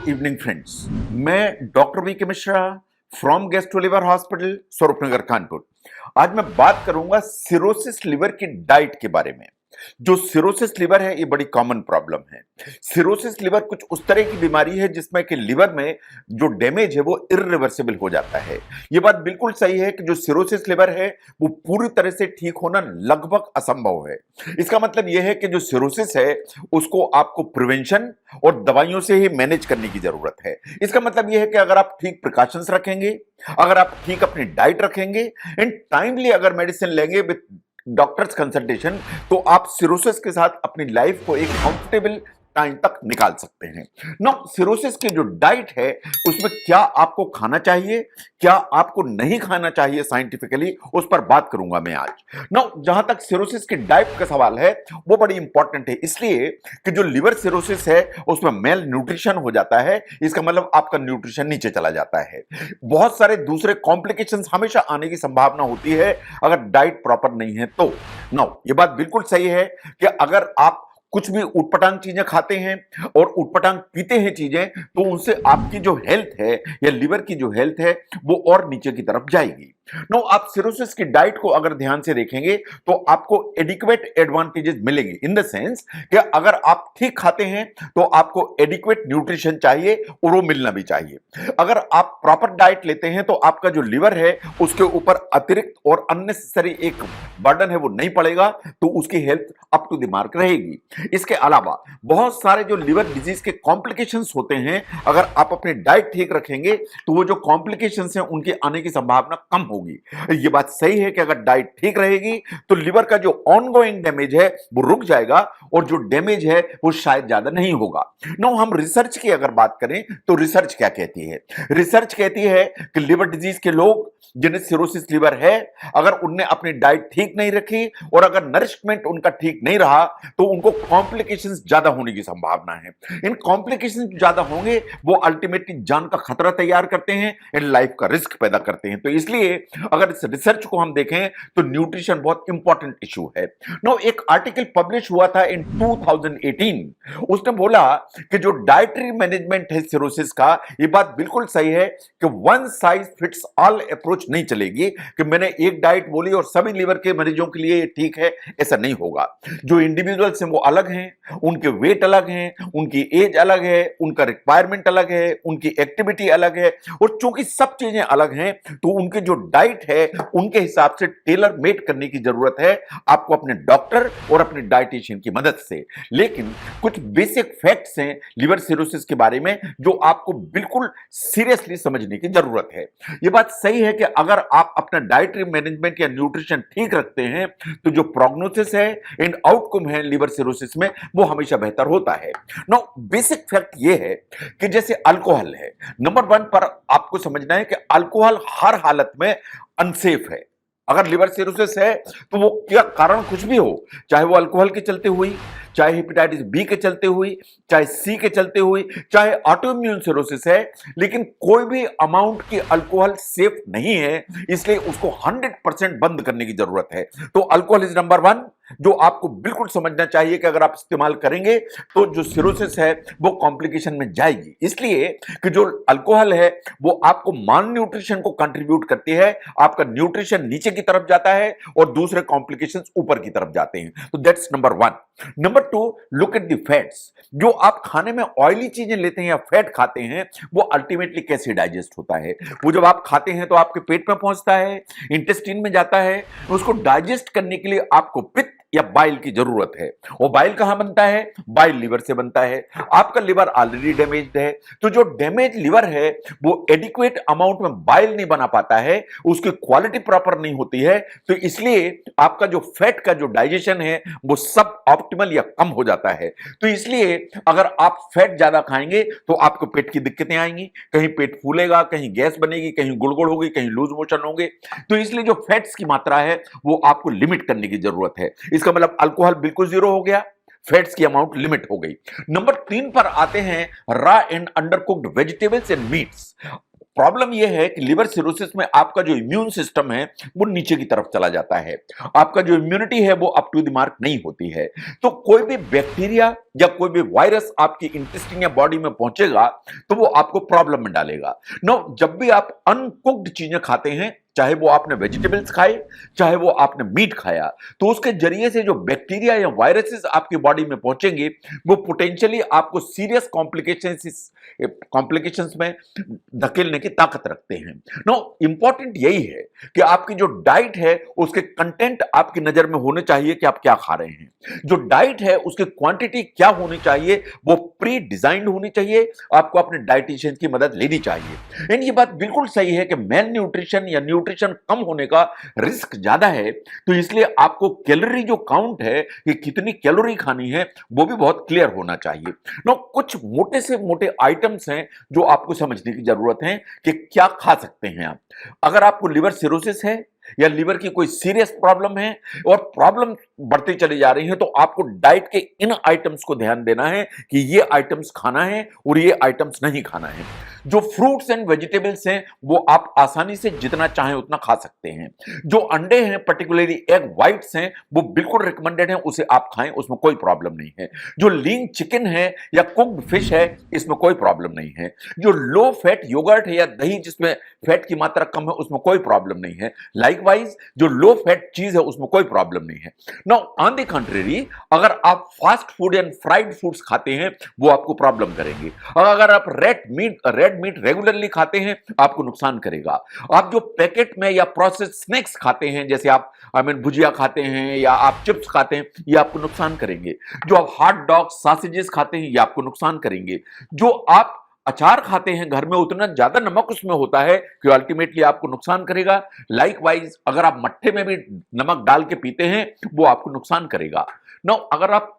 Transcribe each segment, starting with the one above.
Good evening friends. मैं doctor V K Mishra from gastro liver hospital Swarupnagar Kanpur. आज मैं बात करूंगा सिरोसिस लिवर की डाइट के बारे में। जो सिरोसिस लिवर है ये बड़ी कॉमन प्रॉब्लम है। सिरोसिस लिवर कुछ उस तरह की बीमारी है जिसमें कि लिवर में जो डैमेज है वो इर्रिवर्सिबल हो जाता है। ये बात बिल्कुल सही है कि जो सिरोसिस लिवर है वो पूरी तरह से ठीक होना लगभग असंभव है। इसका मतलब यह है कि जो सिरोसिस है उसको आपको प्रिवेंशन और दवाइयों से ही मैनेज करने की जरूरत है। इसका मतलब यह है कि अगर आप ठीक प्रिकॉशंस रखेंगे, अगर आप ठीक अपनी डाइट रखेंगे एंड टाइमली अगर मेडिसिन लेंगे विद डॉक्टर्स कंसल्टेशन, तो आप सिरोसिस के साथ अपनी लाइफ को एक कंफर्टेबल टाइम तक निकाल सकते हैं। नो, सिरोसिस की जो डाइट है उसमें क्या आपको खाना चाहिए, क्या आपको नहीं खाना चाहिए साइंटिफिकली, उस पर बात करूंगा मैं आज। नो, जहां तक सिरोसिस की डाइट का सवाल है वो बड़ी इंपॉर्टेंट है, इसलिए कि जो लिवर सिरोसिस है उसमें मेल न्यूट्रिशन हो जाता है। इसका मतलब आपका न्यूट्रिशन नीचे चला जाता है। बहुत सारे दूसरे कॉम्प्लिकेशंस हमेशा आने की संभावना होती है अगर डाइट प्रॉपर नहीं है तो। नो, ये बात बिल्कुल सही है कि अगर आप कुछ भी उटपटांग चीजें खाते हैं और उटपटांग पीते हैं चीजें, तो उनसे आपकी जो हेल्थ है या लिवर की जो हेल्थ है वो और नीचे की तरफ जाएगी। नो, आप सिरोसिस की डाइट को अगर ध्यान से देखेंगे तो आपको एडिक्वेट एडवांटेजेस मिलेंगे इन द सेंस कि अगर आप ठीक खाते हैं तो आपको एडिक्वेट न्यूट्रिशन चाहिए और वो मिलना भी चाहिए। अगर आप प्रॉपर डाइट लेते हैं तो आपका जो लिवर है उसके ऊपर अतिरिक्त और अननेसेसरी एक बर्डन है वो नहीं पड़ेगा, तो उसकी health up to the mark रहेगी। इसके अलावा बहुत सारे जो लिवर डिजीज के कॉम्प्लिकेशंस होते हैं, अगर आप अपनी डाइट ठीक रखेंगे तो वो जो कॉम्प्लिकेशंस हैं उनके आने की संभावना कम होगी। ये बात सही है कि अगर डाइट ठीक रहेगी तो लिवर का जो ऑनगोइंग डैमेज है वो रुक जाएगा और जो डैमेज है वो शायद ज्यादा नहीं होगा। नो, हम रिसर्च की अगर बात करें तो रिसर्च क्या कहती है? रिसर्च कहती है कि लिवर डिजीज के लोग जिन्हें सिरोसिस लिवर है, अगर उनने अपनी डाइट ठीक नहीं रखी और अगर नरिशमेंट उनका ठीक नहीं रहा तो उनको कॉम्प्लिकेशंस ज्यादा होने की संभावना है। इन कॉम्प्लिकेशंस ज्यादा होंगे वो अल्टीमेटली जान का खतरा तैयार करते हैं एंड लाइफ का रिस्क पैदा करते हैं। तो इसलिए अगर इस रिसर्च को हम देखें तो न्यूट्रिशन बहुत इंपॉर्टेंट इशू है। नो, एक आर्टिकल पब्लिश हुआ था इन 2018। उसने बोला कि जो डाइटरी मैनेजमेंट है सिरोसिस का, ये बात बिल्कुल सही है कि one size fits all approach नहीं चलेगी कि मैंने एक डाइट बोली और सभी लिवर के मरीजों के लिए ठीक है, ऐसा नहीं होगा। जो इंडिविजुअल्स हैं वो अलग हैं, उनके वेट अलग हैं, उनकी एज अलग है, उनका रिक्वायरमेंट अलग है, उनकी एक्टिविटी अलग है, और चूंकि सब चीजें अलग हैं तो उनके जो डाइट है उनके हिसाब से टेलर मेड करने की जरूरत है आपको अपने डॉक्टर और अपने डाइटिशियन की मदद से। लेकिन कुछ बेसिक फैक्ट्स हैं लिवर सिरोसिस के बारे में जो आपको बिल्कुल सीरियसली समझने की जरूरत है। यह बात सही है कि अगर आप अपना डाइटरी मैनेजमेंट या न्यूट्रिशन ठीक रखते हैं तो जो प्रोग्नोसिस है एंड आउटकम है लिवर सिरोसिस में वो हमेशा बेहतर होता है। नो, बेसिक फैक्ट ये है कि जैसे अल्कोहल है, नंबर 1 पर आपको समझना है कि अल्कोहल हर हालत में अनसेफ है। अगर लिवर सिरोसिस है तो वो क्या कारण कुछ भी हो, चाहे वो अल्कोहल के चलते हुई, चाहे हेपेटाइटिस बी के चलते हुई, चाहे सी के चलते हुई, चाहे ऑटो इम्यून सिरोसिस है, लेकिन कोई भी अमाउंट की अल्कोहल सेफ नहीं है, इसलिए उसको 100% बंद करने की जरूरत है। तो अल्कोहल इज नंबर 1 जो आपको बिल्कुल समझना चाहिए कि अगर आप इस्तेमाल करेंगे तो जो सिरोसिस है वो कॉम्प्लिकेशन में जाएगी। इसलिए कि जो अल्कोहल है वो आपको माल न्यूट्रिशन को कंट्रीब्यूट करती है, आपका न्यूट्रिशन नीचे की तरफ जाता है और दूसरे कॉम्प्लिकेशंस ऊपर की तरफ जाते हैं। तो that's number 1। Number 2, look at the fats. जो आप खाने में ऑयली चीजें लेते हैं या फैट खाते हैं वो अल्टीमेटली कैसे डाइजेस्ट होता है? वो जब आप खाते हैं तो आपके पेट में पहुंचता है, इंटेस्टाइन में जाता है, उसको डाइजेस्ट करने के लिए आपको पित्त या बाइल की जरूरत है। और बाइल कहां बनता है? बाइल लिवर से बनता है। आपका लिवर ऑलरेडी डैमेज्ड है, तो जो डैमेज लिवर है वो एडिक्वेट अमाउंट में बाइल नहीं बना पाता है, उसकी क्वालिटी प्रॉपर नहीं होती है, तो इसलिए आपका जो फैट का जो डाइजेशन है वो सब ऑप्टिमल या कम हो जाता है। तो इसलिए अगर आप फैट ज्यादा खाएंगे तो आपको पेट की दिक्कतें आएंगी, कहीं पेट फूलेगा, कहीं गैस बनेगी, कहीं गुड़गुड़ होगी, कहीं लूज मोशन होंगे। तो इसलिए जो फैट्स की मात्रा है वो आपको लिमिट करने की जरूरत है। इसका मतलब अल्कोहल बिल्कुल 0 हो गया, फैट्स की अमाउंट लिमिट हो गई। नंबर 3 पर आते हैं raw and undercooked vegetables and meats. Problem यह है कि लिवर सिरोसिस में आपका जो इम्यून सिस्टम है वो नीचे की तरफ चला जाता है, आपका जो इम्यूनिटी है वो अप टू द मार्क नहीं होती है। तो कोई भी बैक्टीरिया या कोई भी वायरस आपकी इंटेस्टाइन या बॉडी में पहुंचेगा तो वो आपको प्रॉब्लम में डालेगा। नो, जब भी आप अनकुक्ड चीजें खाते हैं, चाहे वो आपने वेजिटेबल्स खाए, चाहे वो आपने मीट खाया, तो उसके जरिए से जो बैक्टीरिया या वायरसेस आपकी बॉडी में पहुंचेंगे वो पोटेंशियली आपको सीरियस कॉम्प्लिकेशंस में धकेलने की ताकत रखते हैं। नो, इंपॉर्टेंट यही है कि आपकी जो डाइट है उसके कंटेंट आपकी नजर में होने चाहिए कि आप क्या खा रहे हैं। जो डाइट है उसकी क्वांटिटी क्या होनी चाहिए, वो प्री डिजाइंड होनी चाहिए। आपको अपने डाइटिशियन की मदद लेनी चाहिए। एंड ये बात बिल्कुल सही है कि मेल न्यूट्रिशन या न्यूट्रिशन कम होने का रिस्क ज्यादा है, तो इसलिए आपको कैलोरी जो काउंट है कि कितनी कैलोरी खानी है वो भी बहुत क्लियर होना चाहिए। नो, कुछ मोटे से मोटे आइटम्स हैं जो आपको समझने की जरूरत है कि क्या खा सकते हैं आप। अगर आपको लिवर सिरोसिस है या लिवर की कोई सीरियस प्रॉब्लम है और प्रॉब्लम बढ़ती चली जा रही है, तो आपको डाइट के इन आइटम्स को ध्यान देना है कि ये आइटम्स खाना है और ये आइटम्स नहीं खाना है। जो फ्रूट्स एंड वेजिटेबल्स हैं वो आप आसानी से जितना चाहें उतना खा सकते हैं। जो अंडे हैं, पर्टिकुलरली एग व्हाइट्स हैं, वो बिल्कुल रिकमेंडेड हैं, उसे आप खाएं, उसमें कोई प्रॉब्लम नहीं है। जो लीन चिकन है या कुक्ड फिश है, इसमें कोई प्रॉब्लम नहीं है। जो लो फैट योगर्ट है या दही जिसमें फैट की मात्रा कम है, उसमें कोई प्रॉब्लम नहीं है। लाइकवाइज जो लो फैट चीज है उसमें कोई प्रॉब्लम नहीं है। नाउ ऑन द कंट्री, अगर आप fast food and fried foods खाते हैं वो आपको प्रॉब्लम करेंगे। और अगर आप रेड मीट रेगुलरली खाते हैं आपको नुकसान करेगा। आप जो पैकेट में या प्रोसेस्ड स्नैक्स खाते हैं, जैसे आप भुजिया खाते हैं या आप चिप्स खाते हैं, ये आपको नुकसान करेंगे। जो आप हॉट डॉग सॉसेजेस खाते हैं ये आपको नुकसान करेंगे। जो आप अचार खाते हैं घर में, उतना ज्यादा नमक उसमें होता है कि अल्टीमेटली आपको नुकसान करेगा। लाइकवाइज अगर आप मट्ठे में भी नमक डाल के पीते हैं वो आपको नुकसान करेगा। नाउ, अगर आप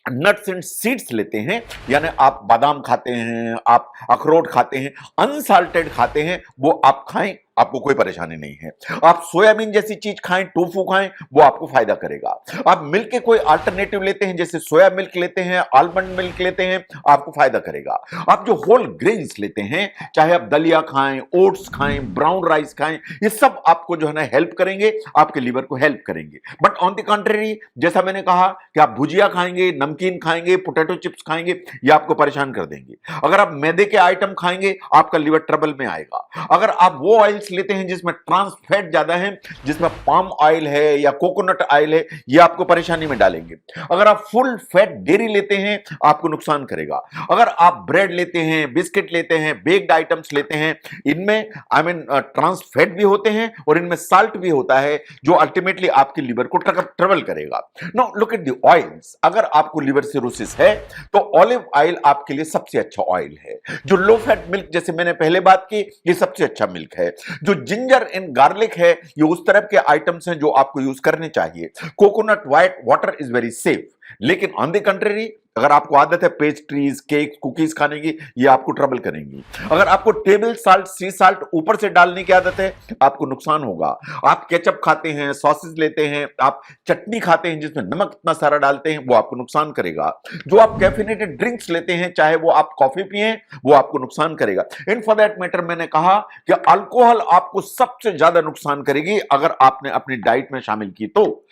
नट्स एंड सीड्स लेते हैं, यानी आप बादाम खाते हैं, आप अखरोट खाते हैं, अनसाल्टेड खाते हैं, वो आप खाएं, आपको कोई परेशानी नहीं है। आप सोयाबीन जैसी चीज खाएं, टोफू खाएं, वो आपको फायदा करेगा। आप मिल्क के कोई अल्टरनेटिव लेते हैं, जैसे सोया मिल्क लेते हैं, आलमंड मिल्क लेते हैं, आपको फायदा करेगा। आप जो होल ग्रेन्स लेते हैं, चाहे आप दलिया खाएं, ओट्स खाएं, ब्राउन राइस खाएं, ये सब आपको जो है ना हेल्प करेंगे, आपके लिवर को हेल्प करेंगे। बट ऑन द कंट्री, जैसा मैंने कहा कि आप भुजिया खाएंगे, नमकीन खाएंगे, पोटैटो चिप्स खाएंगे, ये आपको परेशान कर देंगे। अगर आप मैदे के आइटम खाएंगे आपका लिवर ट्रबल में आएगा। अगर आप वो ऑयल लेते हैं जिसमें ट्रांस फैट ज्यादा है, जिसमें पाम ऑयल है या कोकोनट ऑयल है, ये आपको परेशानी में डालेंगे। अगर आप फुल फैट डेयरी लेते हैं आपको नुकसान करेगा। अगर आप ब्रेड लेते हैं, बिस्किट लेते हैं, बेक्ड आइटम्स लेते हैं, इनमें ट्रांस फैट भी होते हैं और इनमें साल्ट भी होता है जो अल्टीमेटली आपके लिवर को ट्रबल करेगा। Now look at the oils. अगर आपको लिवर सिरोसिस है तो ऑलिव ऑयल आपके लिए सबसे अच्छा ऑयल है। जो लो फैट मिल्क, जैसे मैंने पहले बात की, ये सबसे अच्छा मिल्क है। जो जिंजर एंड गार्लिक है, ये उस तरह के आइटम्स हैं जो आपको यूज करने चाहिए। Coconut water is very safe. लेकिन ऑन द कंट्री, अगर आपको आदत है पेस्ट्रीज, केक, कुकीज खाने की, ये आपको ट्रबल करेंगी। अगर आपको टेबल साल्ट, सी साल्ट ऊपर से डालने की आदत है, आपको नुकसान होगा। आप केचप खाते हैं, सॉसेज लेते हैं, आप चटनी खाते हैं जिसमें नमक इतना सारा डालते हैं, वो आपको नुकसान करेगा। जो आप कैफिनेटेड ड्रिंक्स लेते हैं, चाहे वो आप कॉफी पिए, वो आपको नुकसान करेगा। इन फॉर दैट मैटर, मैंने कहा कि अल्कोहल आपको सबसे ज्यादा नुकसान करेगी अगर आपने अपनी डाइट में शामिल की तो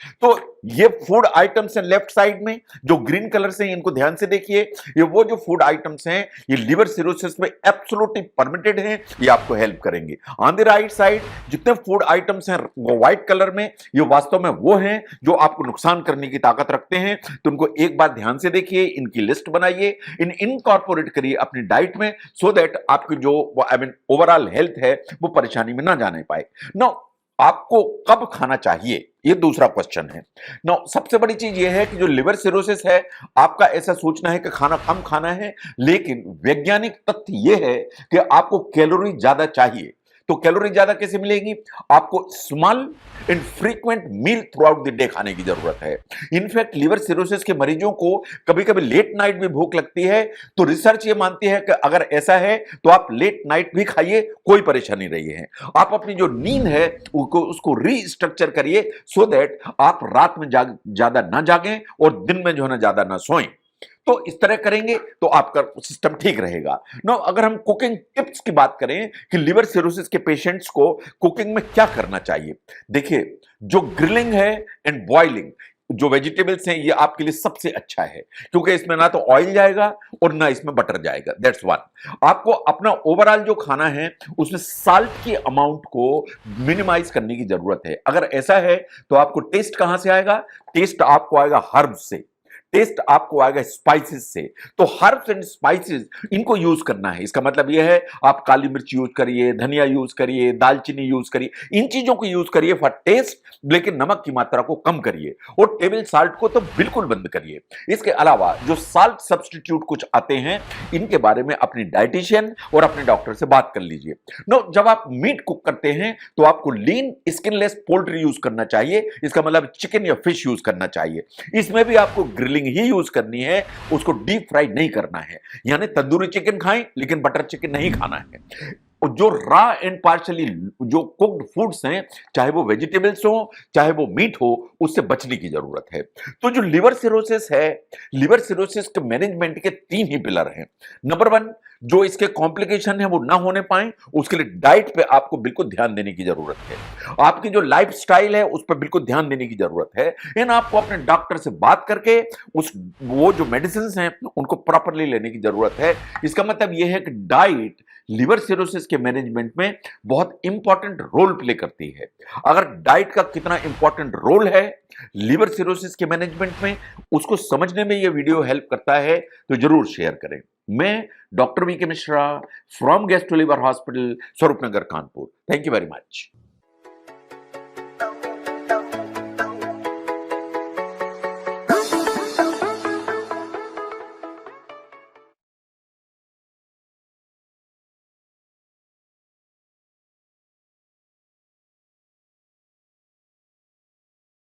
ये फूड आइटम्स हैं लेफ्ट साइड में जो ग्रीन कलर से, इनको ध्यान से देखिए। ये वो जो फूड आइटम्स हैं, ये लिवर सिरोसिस में एब्सोल्युटली परमिटेड हैं, ये आपको हेल्प करेंगे। ऑन द राइट साइड जितने फूड आइटम्स हैं वो व्हाइट कलर में, ये वास्तव में वो हैं जो आपको नुकसान करने की ताकत रखते हैं। तो उनको एक बार ध्यान से देखिए, इनकी लिस्ट बनाइए, इनकॉर्पोरेट करिए अपनी डाइट में, सो दैट आपकी जो ओवरऑल हेल्थ है वो परेशानी में ना जाने पाए। नाउ, आपको कब खाना चाहिए, ये दूसरा क्वेश्चन है। नाउ, सबसे बड़ी चीज ये है कि जो लिवर सिरोसिस है, आपका ऐसा सोचना है कि खाना कम खाना है, लेकिन वैज्ञानिक तथ्य ये है कि आपको कैलोरी ज्यादा चाहिए। तो कैलोरी ज्यादा कैसे मिलेगी? आपको small and frequent meal throughout the day खाने की जरूरत है। इनफैक्ट लिवर सिरोसिस के मरीजों को कभी कभी लेट नाइट भी भूख लगती है, तो रिसर्च ये मानती है कि अगर ऐसा है तो आप लेट नाइट भी खाइए, कोई परेशानी नहीं है। आप अपनी जो नींद है उसको रीस्ट्रक्चर करिए, सो दैट आप रात में ज्यादा ना जागें और दिन में जो है ना ज्यादा ना सोएं। तो इस तरह करेंगे तो आपका सिस्टम ठीक रहेगा। नो, अगर हम कुकिंग टिप्स की बात करें कि लिवर सिरोसिस के पेशेंट्स को कुकिंग में क्या करना चाहिए, देखिए, जो ग्रिलिंग है एंड बॉइलिंग, जो वेजिटेबल्स हैं, ये आपके लिए सबसे अच्छा है, क्योंकि इसमें ना तो ऑयल जाएगा और ना इसमें बटर जाएगा। That's one. आपको अपना ओवरऑल जो खाना है उसमें साल्ट की अमाउंट को मिनिमाइज करने की जरूरत है। अगर ऐसा है तो आपको टेस्ट कहां से आएगा? टेस्ट आपको आएगा हर्ब्स से, टेस्ट आपको आएगा स्पाइसेस से। तो हर्ब्स एंड स्पाइसेस, इनको यूज करना है। इसका मतलब यह है, आप काली मिर्च यूज करिए, धनिया यूज करिए, दालचीनी यूज करिए, इन चीजों को यूज करिए फॉर टेस्ट, लेकिन नमक की मात्रा को कम करिए और टेबल साल्ट को तो बिल्कुल बंद करिए। इसके अलावा जो साल्ट सब्स्टिट्यूट कुछ आते हैं, इनके बारे में अपनी डाइटिशियन और अपने डॉक्टर से बात कर लीजिए। नो, जब आप मीट कुक करते हैं तो आपको लीन स्किनलेस पोल्ट्री यूज करना चाहिए। इसका मतलब चिकन या फिश यूज करना चाहिए। इसमें भी आपको ग्रिलिंग ही यूज करनी है, उसको डीप फ्राई नहीं करना है। यानी तंदूरी चिकन खाएं लेकिन बटर चिकन नहीं खाना है। और जो रॉ एंड पार्शली जो कुक्ड फूड्स हैं, चाहे वो वेजिटेबल्स हो चाहे वो मीट हो, उससे बचने की जरूरत है। तो जो लिवर सिरोसिस है, लिवर सिरोसिस के मैनेजमेंट के 3 ही पिलर हैं। नंबर 1, जो इसके कॉम्प्लिकेशन है वो ना होने पाए, उसके लिए डाइट पे आपको बिल्कुल ध्यान देने की जरूरत है। आपकी जो लाइफ स्टाइल है उस पर बिल्कुल ध्यान देने की जरूरत है। इन आपको अपने डॉक्टर से बात करके वो जो मेडिसिन हैं उनको प्रॉपरली लेने की जरूरत है। इसका मतलब यह है कि डाइट लिवर सिरोसिस के मैनेजमेंट में बहुत इंपॉर्टेंट रोल प्ले करती है। अगर डाइट का कितना इंपॉर्टेंट रोल है लिवर सिरोसिस के मैनेजमेंट में, उसको समझने में यह वीडियो हेल्प करता है तो जरूर शेयर करें। मैं doctor V K Mishra from gastro liver hospital, Swarupnagar, Kanpur. Thank you very much.